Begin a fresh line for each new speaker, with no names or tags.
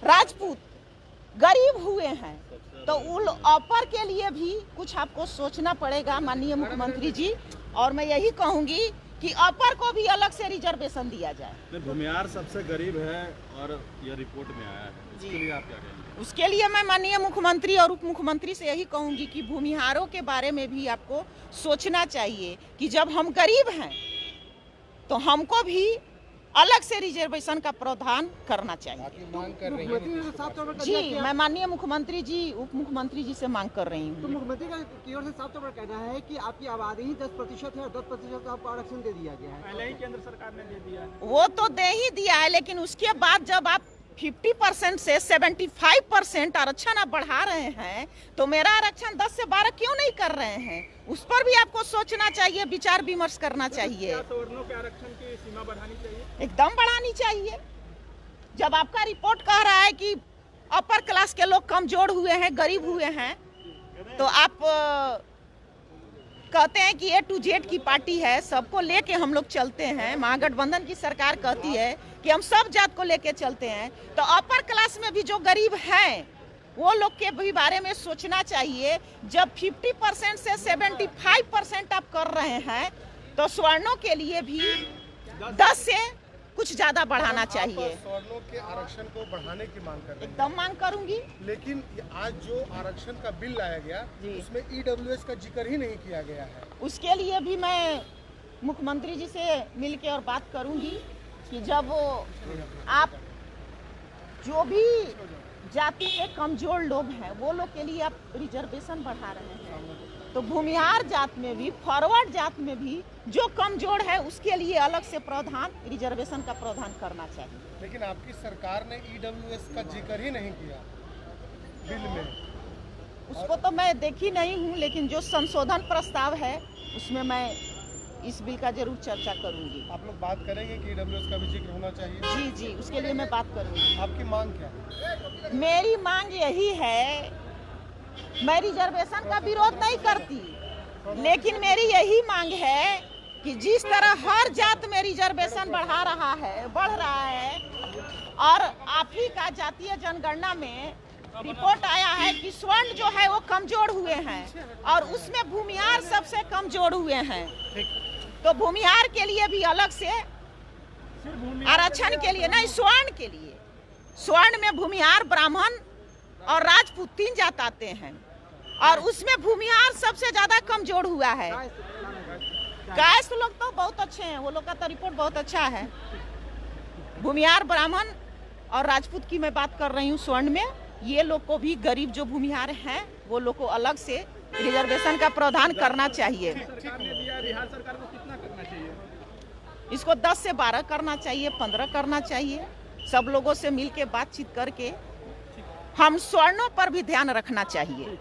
राजपूत गरीब हुए हैं, तो उन ऑफर के लिए भी कुछ आपको सोचना पड़ेगा माननीय मुख्यमंत्री जी। और मैं यही कहूंगी कि अपर को भी अलग से रिजर्वेशन दिया जाए।
भूमिहार सबसे गरीब है और यह रिपोर्ट में आया है, इसके लिए आप क्या कहेंगे?
उसके लिए मैं माननीय मुख्यमंत्री और उप मुख्यमंत्री से यही कहूंगी कि भूमिहारों के बारे में भी आपको सोचना चाहिए कि जब हम गरीब हैं तो हमको भी अलग से रिजर्वेशन का प्रावधान करना चाहिए।
मांग कर रही है
जी, मैं माननीय मुख्यमंत्री जी उप मुख्यमंत्री जी से मांग कर रही हूँ।
तो मुख्यमंत्री की ओर से साफ तौर पर कहना है कि आपकी आबादी ही 10% है और 10% आपको आरक्षण दे दिया गया है।
पहले ही केंद्र सरकार ने दे दिया है।
वो तो दे ही दिया है, लेकिन उसके बाद जब आप 50% से 75% आरक्षण आप बढ़ा रहे हैं तो मेरा आरक्षण 10 से 12 क्यों नहीं कर रहे हैं, उस पर भी आपको सोचना चाहिए, विचार विमर्श करना चाहिए।
सवर्णों के आरक्षण की सीमा बढ़ानी चाहिए,
एकदम बढ़ानी चाहिए। जब आपका रिपोर्ट कह रहा है कि अपर क्लास के लोग कमजोर हुए हैं, गरीब हुए हैं, तो आप कहते हैं कि A to Z की पार्टी है, सबको लेके हम लोग चलते हैं। महागठबंधन की सरकार कहती है कि हम सब जात को लेके चलते हैं, तो अपर क्लास में भी जो गरीब हैं वो लोग के भी बारे में सोचना चाहिए। जब 50% से 75% आप कर रहे हैं तो स्वर्णों के लिए भी 10 से कुछ ज्यादा बढ़ाना चाहिए।
स्वर्णों के आरक्षण को बढ़ाने की मांग कर रहे हैं।
एकदम मांग करूंगी।
लेकिन आज जो आरक्षण का बिल लाया गया उसमें EWS का जिक्र ही नहीं किया गया है।
उसके लिए भी मैं मुख्यमंत्री जी से मिलकर और बात करूंगी कि जब आप जो भी जाति के कमजोर लोग हैं वो लोग के लिए आप रिजर्वेशन बढ़ा रहे हैं, तो भूमिहार जात में भी, फॉरवर्ड जात में भी जो कमजोर है उसके लिए अलग से प्रावधान, रिजर्वेशन का प्रावधान करना चाहिए।
लेकिन आपकी सरकार ने EWS का जिक्र ही नहीं किया बिल में।
उसको तो मैं देखी नहीं हूँ, लेकिन जो संशोधन प्रस्ताव है उसमें मैं इस बिल का जरूर चर्चा करूंगी।
आप लोग बात करेंगे कि EWS का भी जिक्र होना चाहिए?
जी जी, उसके लिए मैं बात करूंगी।
आपकी मांग क्या है?
मेरी मांग यही है, मैं रिजर्वेशन का विरोध नहीं करती, लेकिन मेरी यही मांग है कि जिस तरह हर जात में रिजर्वेशन बढ़ रहा है, और आप ही का जातीय जनगणना में रिपोर्ट आया है कि स्वर्ण जो है वो कमजोर हुए हैं और उसमें भूमिहार सबसे कमजोर हुए हैं, तो भूमिहार के लिए भी अलग से आरक्षण के लिए नहीं, स्वर्ण के लिए, स्वर्ण में भूमिहार, ब्राह्मण और राजपूत 3 जात आते हैं और उसमें भूमिहार सबसे ज्यादा कमजोर हुआ है। कास्ट लोग तो बहुत अच्छे हैं, वो लोग का तो रिपोर्ट बहुत अच्छा है। भूमिहार, ब्राह्मण और राजपूत की मैं बात कर रही हूँ स्वर्ण में। ये लोग को भी, गरीब जो भूमिहार हैं वो लोग को अलग से रिजर्वेशन का प्रावधान करना चाहिए।
सरकार ने दिया, बिहार सरकार को कितना करना चाहिए?
इसको 10 से 12 करना चाहिए, 15 करना चाहिए। सब लोगों से मिलके बातचीत करके हम स्वर्णों पर भी ध्यान रखना चाहिए।